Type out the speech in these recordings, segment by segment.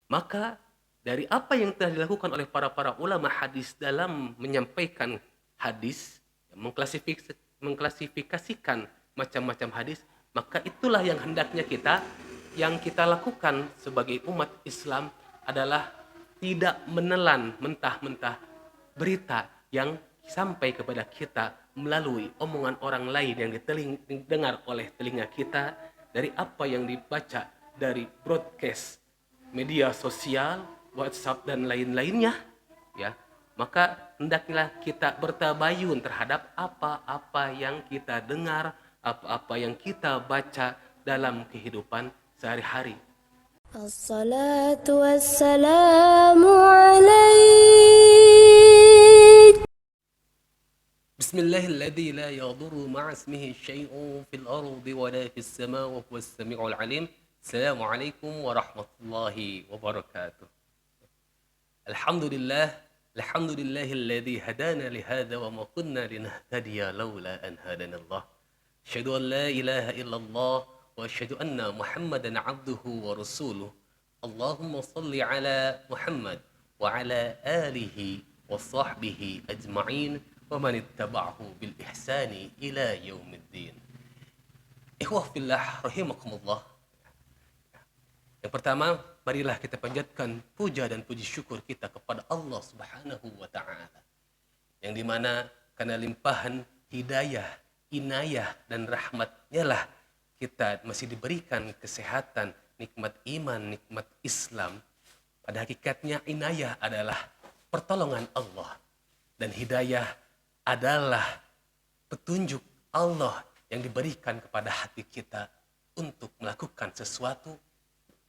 Maka dari apa yang telah dilakukan oleh para ulama hadis dalam menyampaikan hadis, mengklasifikasikan macam-macam hadis, maka itulah yang hendaknya kita lakukan sebagai umat Islam adalah tidak menelan mentah-mentah berita yang sampai kepada kita melalui omongan orang lain yang didengar oleh telinga kita, dari apa yang dibaca dari broadcast media sosial, WhatsApp dan lain-lainnya, ya. Maka hendaklah kita bertabayun terhadap apa-apa yang kita dengar, apa-apa yang kita baca dalam kehidupan sehari-hari. الصلاة والسلام عليك. Bismillahilladzi la yadurru ma'a ismihi syai'un fil ardi wala fis sama' wa huwas sami'ul alim. Assalamualaikum warahmatullahi wabarakatuh. Alhamdulillah, alhamdulillahilladzi hadana li hadza wa ma kunna linahtadiya laula an hadanallah. Asyhadu an la ilaha illallah wa asyhadu anna Muhammadan 'abduhu wa rasuluh. Allahumma shalli ala Muhammad wa ala alihi wa sahbihi ajma'in wa man ittaba'ahu bil ihsani ila yaumiddin. Ikhwah fillah rahimakumullah. Yang pertama, marilah kita panjatkan puja dan puji syukur kita kepada Allah Subhanahu wa taala. Yang dimana karena limpahan hidayah, inayah dan rahmatnya lah kita masih diberikan kesehatan, nikmat iman, nikmat Islam. Pada hakikatnya inayah adalah pertolongan Allah dan hidayah adalah petunjuk Allah yang diberikan kepada hati kita untuk melakukan sesuatu.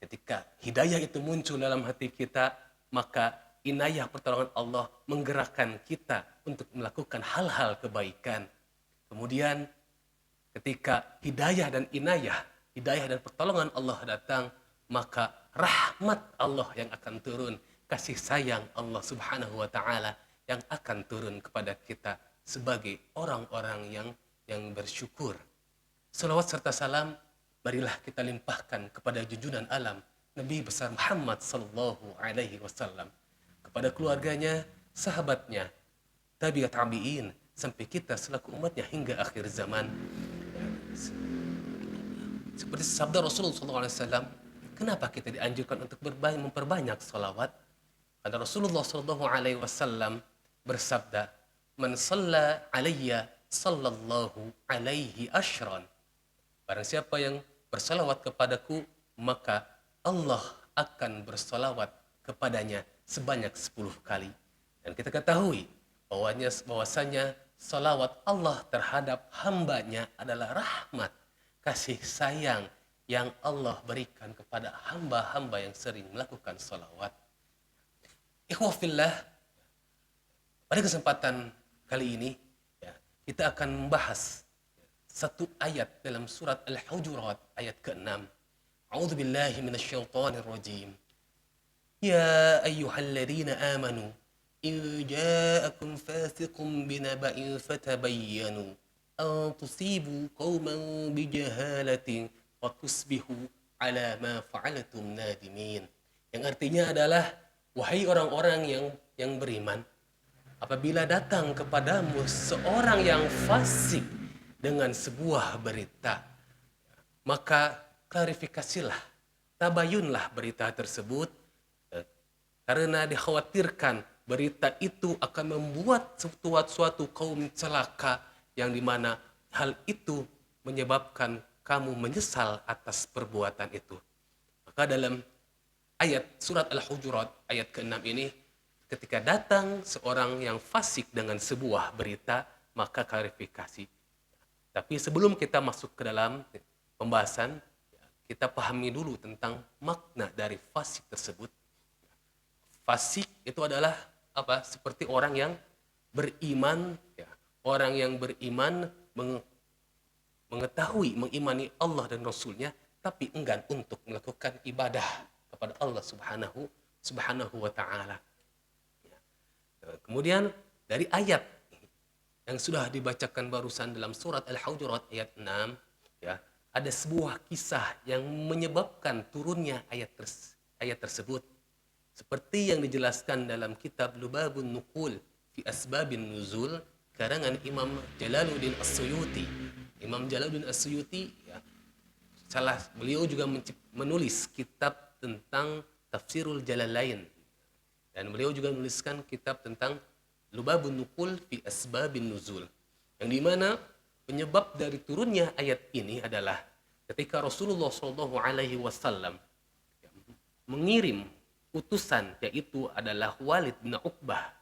Ketika hidayah itu muncul dalam hati kita, maka inayah pertolongan Allah menggerakkan kita untuk melakukan hal-hal kebaikan. Kemudian ketika hidayah dan inayah, hidayah dan pertolongan Allah datang, maka rahmat Allah yang akan turun, kasih sayang Allah Subhanahu wa taala yang akan turun kepada kita sebagai orang-orang yang bersyukur. Salawat serta salam marilah kita limpahkan kepada junjungan alam Nabi besar Muhammad sallallahu alaihi wasallam, kepada keluarganya, sahabatnya, tabi'at tabi'in sampai kita selaku umatnya hingga akhir zaman. Seperti sabda Rasulullah sallallahu alaihi wasallam, kenapa kita dianjurkan untuk memperbanyak salawat? Karena Rasulullah sallallahu alaihi wasallam bersabda, "Man shalla alayya sallallahu alaihi asyran." Barang siapa yang bersalawat kepadaku, maka Allah akan bersalawat kepadanya sebanyak 10 kali. Dan kita ketahui bahwasanya salawat Allah terhadap hambanya adalah rahmat, kasih sayang yang Allah berikan kepada hamba-hamba yang sering melakukan salawat. Ikhwah fillah, pada kesempatan kali ini kita akan membahas satu ayat dalam surat Al-Hujurat ayat ke-6. A'udzu billahi minasyaitonir rajim. Ya ayyuhalladzina amanu in ja'akum fasiqun binaba'in fatabayyanu an tusibu qauman bijahalatin fatusbihu ala ma fa'altum nadimin. Yang artinya adalah, wahai orang-orang yang beriman, apabila datang kepadamu seorang yang fasik dengan sebuah berita, maka klarifikasilah, tabayunlah berita tersebut, karena dikhawatirkan berita itu akan membuat suatu kaum celaka, yang dimana hal itu menyebabkan kamu menyesal atas perbuatan itu. Maka dalam ayat surat Al-Hujurat ayat ke-6 ini, ketika datang seorang yang fasik dengan sebuah berita, maka klarifikasi. Tapi sebelum kita masuk ke dalam pembahasan, kita pahami dulu tentang makna dari fasik tersebut. Fasik itu adalah apa? Seperti orang yang beriman, orang yang beriman mengetahui, mengimani Allah dan Rasulnya, tapi enggan untuk melakukan ibadah kepada Allah Subhanahu wa ta'ala. Kemudian dari ayat yang sudah dibacakan barusan dalam surat Al-Hujurat ayat 6, ada sebuah kisah yang menyebabkan turunnya ayat tersebut. Seperti yang dijelaskan dalam kitab Lubabun Nuqul fi Asbabin Nuzul karangan Imam Jalaluddin As-Suyuti. Imam Jalaluddin As-Suyuti ya, beliau juga menulis kitab tentang Tafsirul Jalalain, dan beliau juga menuliskan kitab tentang Lubabun Nuqul fi Asbabin Nuzul, yang dimana penyebab dari turunnya ayat ini adalah ketika Rasulullah SAW mengirim utusan, yaitu adalah Walid bin Uqbah,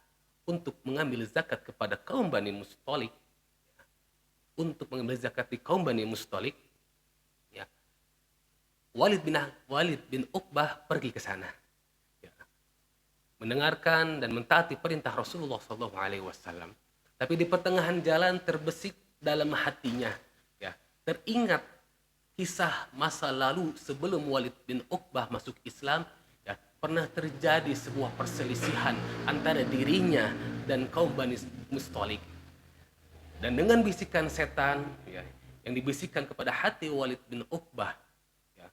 untuk mengambil zakat kepada kaum Bani Mustalik, ya, Walid bin Uqbah pergi ke sana, ya, mendengarkan dan mentaati perintah Rasulullah SAW. Tapi di pertengahan jalan terbesit dalam hatinya, ya, teringat kisah masa lalu sebelum Walid bin Uqbah masuk Islam. Ya, pernah terjadi sebuah perselisihan antara dirinya dan kaum Bani Mustalik. Dan dengan bisikan setan, ya, yang dibisikkan kepada hati Walid bin Uqbah, ya,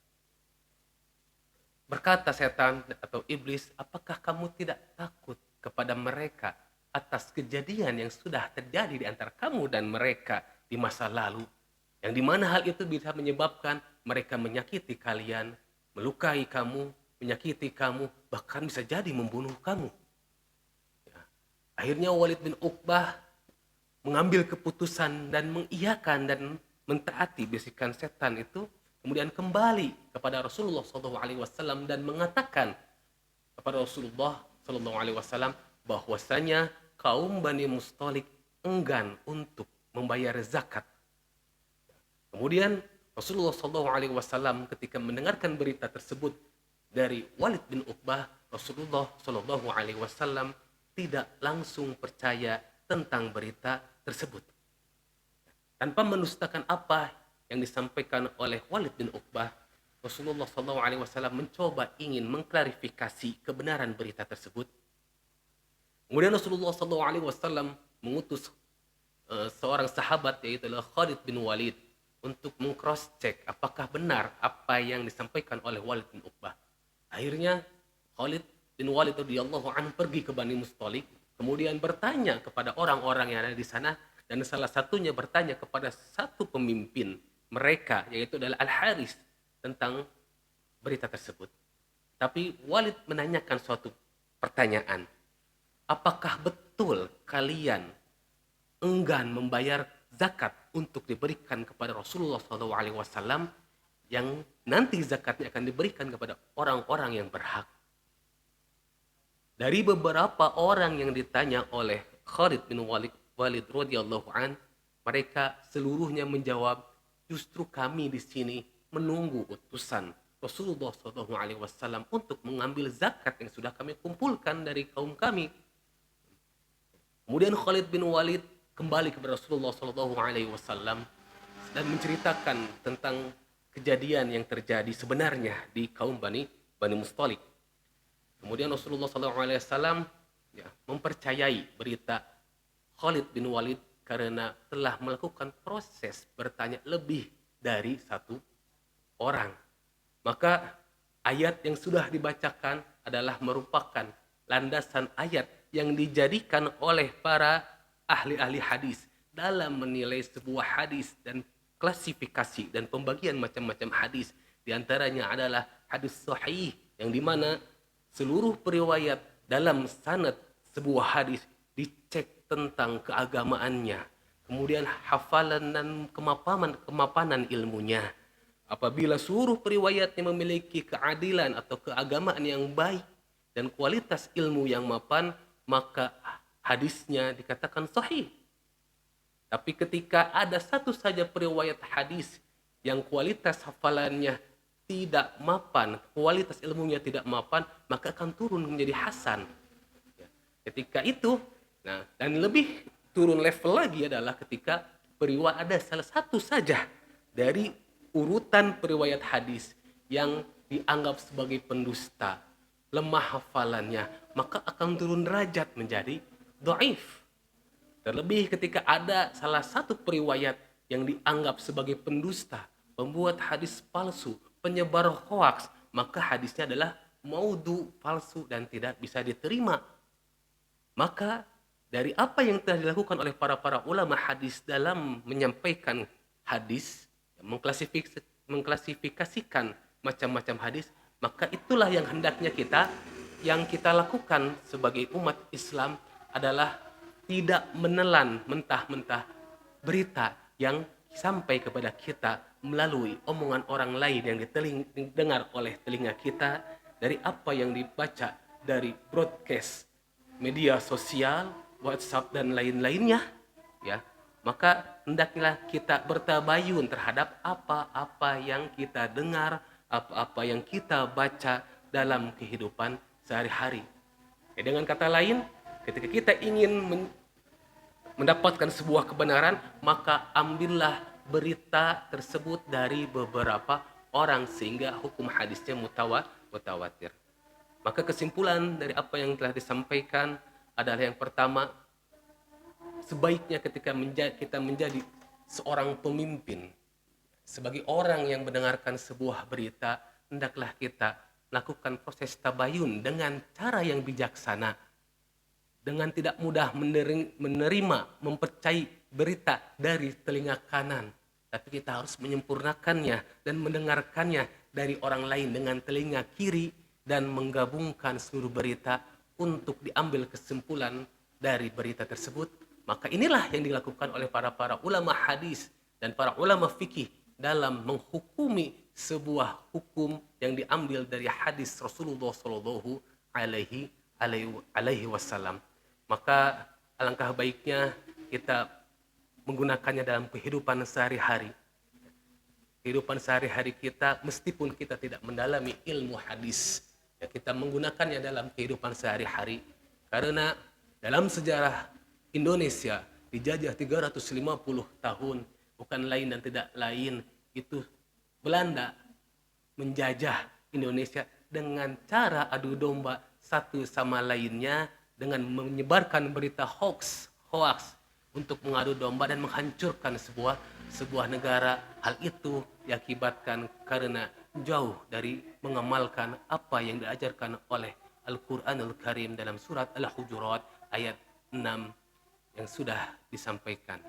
berkata setan atau iblis, apakah kamu tidak takut kepada mereka atas kejadian yang sudah terjadi di antara kamu dan mereka di masa lalu, yang dimana hal itu bisa menyebabkan mereka menyakiti kalian, melukai kamu, menyakiti kamu, bahkan bisa jadi membunuh kamu. Ya. Akhirnya Walid bin Uqbah mengambil keputusan dan mengiyakan dan mentaati bisikan setan itu, kemudian kembali kepada Rasulullah SAW dan mengatakan kepada Rasulullah SAW bahwasanya kaum Bani Mustalik enggan untuk membayar zakat. Kemudian Rasulullah SAW ketika mendengarkan berita tersebut dari Walid bin Uqbah, Rasulullah SAW tidak langsung percaya tentang berita tersebut. Tanpa mendustakan apa yang disampaikan oleh Walid bin Uqbah, Rasulullah SAW mencoba ingin mengklarifikasi kebenaran berita tersebut. Kemudian Rasulullah SAW mengutus seorang sahabat, yaitu Khalid bin Walid, untuk meng-cross check apakah benar apa yang disampaikan oleh Walid bin Uqbah. Akhirnya Khalid bin Walid radhiyallahu anhu pergi ke Bani Mustalik, kemudian bertanya kepada orang-orang yang ada di sana, dan salah satunya bertanya kepada satu pemimpin mereka, yaitu adalah Al-Haris, tentang berita tersebut. Tapi Walid menanyakan suatu pertanyaan, apakah betul kalian enggan membayar zakat untuk diberikan kepada Rasulullah SAW yang nanti zakatnya akan diberikan kepada orang-orang yang berhak? Dari beberapa orang yang ditanya oleh Khalid bin Walid radhiyallahu an, mereka seluruhnya menjawab, justru kami di sini menunggu utusan Rasulullah SAW untuk mengambil zakat yang sudah kami kumpulkan dari kaum kami. Kemudian Khalid bin Walid kembali kepada Rasulullah SAW dan menceritakan tentang kejadian yang terjadi sebenarnya di kaum Bani Mustalik. Kemudian Rasulullah SAW mempercayai berita Khalid bin Walid karena telah melakukan proses bertanya lebih dari satu orang. Maka ayat yang sudah dibacakan adalah merupakan landasan ayat yang dijadikan oleh para ahli-ahli hadis dalam menilai sebuah hadis dan klasifikasi dan pembagian macam-macam hadis. Di antaranya adalah hadis sahih, yang dimana seluruh periwayat dalam sanad sebuah hadis dicek tentang keagamaannya, kemudian hafalan dan kemapanan ilmunya. Apabila seluruh periwayatnya memiliki keadilan atau keagamaan yang baik dan kualitas ilmu yang mapan, maka hadisnya dikatakan sahih. Tapi ketika ada satu saja periwayat hadis yang kualitas hafalannya tidak mapan, kualitas ilmunya tidak mapan, maka akan turun menjadi hasan. Ketika itu, dan lebih turun level lagi adalah ketika periwayat ada salah satu saja dari urutan periwayat hadis yang dianggap sebagai pendusta, lemah hafalannya, maka akan turun derajat menjadi dhaif. Terlebih ketika ada salah satu periwayat yang dianggap sebagai pendusta, pembuat hadis palsu, penyebar hoaks, maka hadisnya adalah maudhu, palsu, dan tidak bisa diterima. Maka dari apa yang telah dilakukan oleh para ulama hadis dalam menyampaikan hadis, mengklasifikasikan macam-macam hadis, maka itulah yang hendaknya yang kita lakukan sebagai umat Islam adalah tidak menelan mentah-mentah berita yang sampai kepada kita melalui omongan orang lain yang didengar oleh telinga kita, dari apa yang dibaca dari broadcast media sosial, WhatsApp dan lain-lainnya, ya. Maka hendaklah kita bertabayun terhadap apa-apa yang kita dengar, apa-apa yang kita baca dalam kehidupan sehari-hari. Dengan kata lain, ketika kita ingin mendapatkan sebuah kebenaran, maka ambillah berita tersebut dari beberapa orang sehingga hukum hadisnya mutawatir. Maka kesimpulan dari apa yang telah disampaikan adalah yang pertama, sebaiknya ketika kita menjadi seorang pemimpin, sebagai orang yang mendengarkan sebuah berita, hendaklah kita lakukan proses tabayun dengan cara yang bijaksana, dengan tidak mudah menerima, mempercayai berita dari telinga kanan, tapi kita harus menyempurnakannya dan mendengarkannya dari orang lain dengan telinga kiri, dan menggabungkan seluruh berita untuk diambil kesimpulan dari berita tersebut. Maka inilah yang dilakukan oleh para ulama hadis dan para ulama fikih dalam menghukumi sebuah hukum yang diambil dari hadis Rasulullah Shallallahu Alaihi Wasallam. Maka alangkah baiknya kita menggunakannya dalam kehidupan sehari-hari. Kehidupan sehari-hari kita, meskipun kita tidak mendalami ilmu hadis, ya, kita menggunakannya dalam kehidupan sehari-hari. Karena dalam sejarah Indonesia dijajah 350 tahun, bukan lain dan tidak lain itu Belanda menjajah Indonesia dengan cara adu domba satu sama lainnya, dengan menyebarkan berita hoax untuk mengadu domba dan menghancurkan sebuah negara. Hal itu diakibatkan karena jauh dari mengamalkan apa yang diajarkan oleh Al-Quranul Karim dalam surat Al-Hujurat ayat 6 yang sudah disampaikan.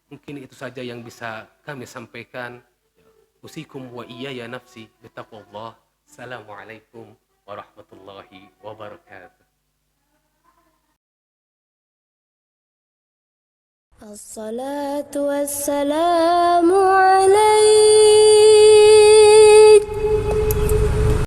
Mungkin itu saja yang bisa kami sampaikan. Usikum wa iyaya nafsi bitaqwallah. Assalamualaikum warahmatullahi wabarakatuh. الصلاة والسلام عليك